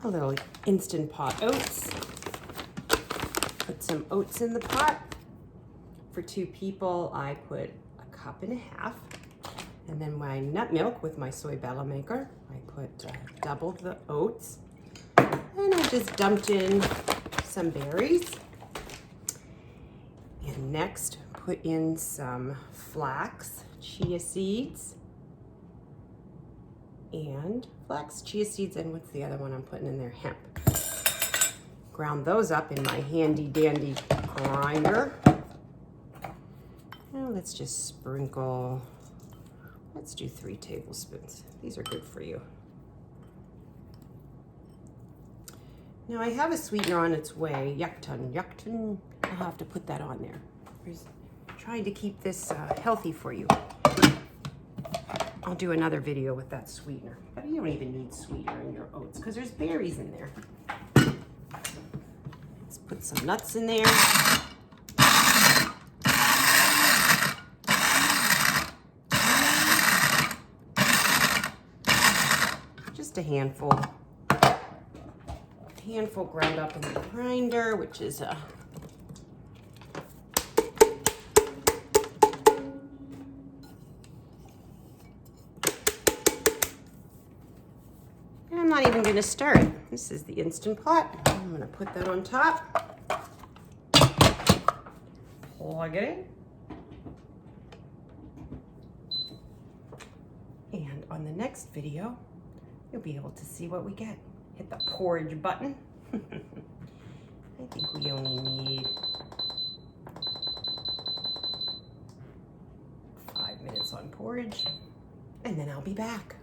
a little instant pot oats. Put some oats in the pot. For 2 people, I put 1.5 cups. And then my nut milk with my Soyabella maker, I put double the oats. And I just dumped in some berries. And next, put in some flax, chia seeds, and flax, chia seeds, and what's the other one I'm putting in there? Hemp. Ground those up in my handy dandy grinder. Now let's just sprinkle, let's do 3 tablespoons. These are good for you. Now I have a sweetener on its way, Yacon. I'll have to put that on there. Trying to keep this healthy for you. I'll do another video with that sweetener. But you don't even need sweetener in your oats because there's berries in there. Let's put some nuts in there. Just a handful. Handful ground up in the grinder, which is a I'm not even going to stir it. This is the Instant Pot. I'm going to put that on top. Plug it in. And on the next video, you'll be able to see what we get. Hit the porridge button. I think we only need 5 minutes on porridge, and then I'll be back.